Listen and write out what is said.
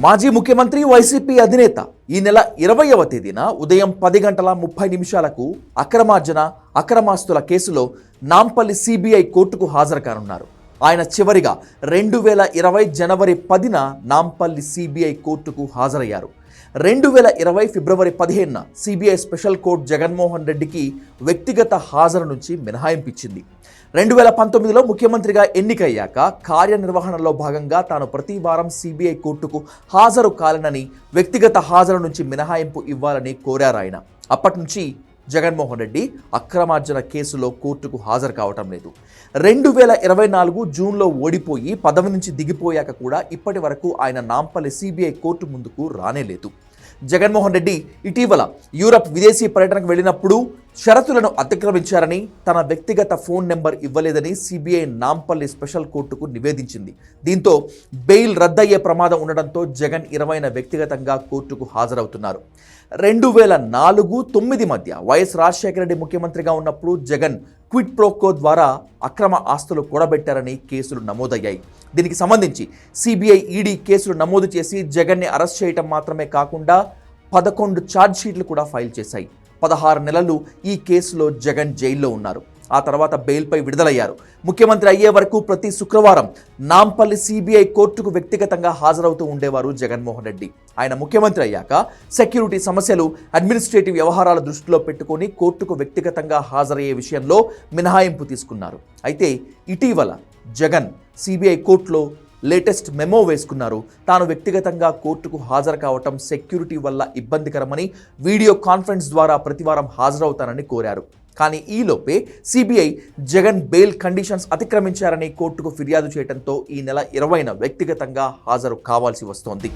మాజీ ముఖ్యమంత్రి వైసీపీ అధినేత ఈ నెల 20వ తేదీన ఉదయం 10:30 అక్రమార్జన అక్రమాస్తుల కేసులో నాంపల్లి సిబిఐ కోర్టుకు హాజరు కానున్నారు. ఆయన చివరిగా 2020 జనవరి 10న నాంపల్లి సిబిఐ కోర్టుకు హాజరయ్యారు. 2020 ఫిబ్రవరి 15న సిబిఐ స్పెషల్ కోర్టు జగన్మోహన్ రెడ్డికి వ్యక్తిగత హాజరు నుంచి మినహాయింపించింది. 2019లో ముఖ్యమంత్రిగా ఎన్నికయ్యాక కార్యనిర్వహణలో భాగంగా తాను ప్రతి వారం సిబిఐ కోర్టుకు హాజరు కాలేనని వ్యక్తిగత హాజరు నుంచి మినహాయింపు ఇవ్వాలని కోరారు ఆయన. అప్పటి నుంచి జగన్మోహన్ రెడ్డి అక్రమార్జన కేసులో కోర్టుకు హాజరు కావటం లేదు. 2024 జూన్లో ఓడిపోయి పదవి నుంచి దిగిపోయాక కూడా ఇప్పటి వరకు ఆయన నాంపల్లి సిబిఐ కోర్టు ముందుకు రానేలేదు. జగన్మోహన్ రెడ్డి ఇటీవల యూరప్ విదేశీ పర్యటనకు వెళ్ళినప్పుడు షరతులను అతిక్రమించారని, తన వ్యక్తిగత ఫోన్ నెంబర్ ఇవ్వలేదని సిబిఐ నాంపల్లి స్పెషల్ కోర్టుకు నివేదించింది. దీంతో బెయిల్ రద్దయ్యే ప్రమాదం ఉండడంతో జగన్ 20న వ్యక్తిగతంగా కోర్టుకు హాజరవుతున్నారు. 2004-9 మధ్య వైఎస్ రాజశేఖర రెడ్డి ముఖ్యమంత్రిగా ఉన్నప్పుడు జగన్ క్విడ్ ప్రోకో ద్వారా అక్రమ ఆస్తులు కూడబెట్టారని కేసులు నమోదయ్యాయి. దీనికి సంబంధించి సిబిఐ ఈడీ కేసులు నమోదు చేసి జగన్ని అరెస్ట్ చేయటం మాత్రమే కాకుండా 11 ఛార్జ్షీట్లు కూడా ఫైల్ చేశాయి. 16 నెలలు ఈ కేసులో జగన్ జైల్లో ఉన్నారు. ఆ తర్వాత బెయిల్పై విడుదలయ్యారు. ముఖ్యమంత్రి అయ్యే వరకు ప్రతి శుక్రవారం నాంపల్లి సిబిఐ కోర్టుకు వ్యక్తిగతంగా హాజరవుతూ ఉండేవారు జగన్మోహన్ రెడ్డి. ఆయన ముఖ్యమంత్రి అయ్యాక సెక్యూరిటీ సమస్యలు, అడ్మినిస్ట్రేటివ్ వ్యవహారాల దృష్టిలో పెట్టుకొని కోర్టుకు వ్యక్తిగతంగా హాజరయ్యే విషయంలో మినహాయింపు తీసుకున్నారు. అయితే ఇటీవల జగన్ సిబిఐ కోర్టులో లేటెస్ట్ మెమో వేసుకున్నారు. తాను వ్యక్తిగతంగా కోర్టుకు హాజరు కావటం సెక్యూరిటీ వల్ల ఇబ్బందికరమని, వీడియో కాన్ఫరెన్స్ ద్వారా ప్రతివారం హాజరవుతానని కోరారు. కానీ ఈలోపే సిబిఐ జగన్ బెయిల్ కండిషన్స్ అతిక్రమించారని కోర్టుకు ఫిర్యాదు చేయడంతో ఈ నెల 20న వ్యక్తిగతంగా హాజరు కావాల్సి వస్తోంది.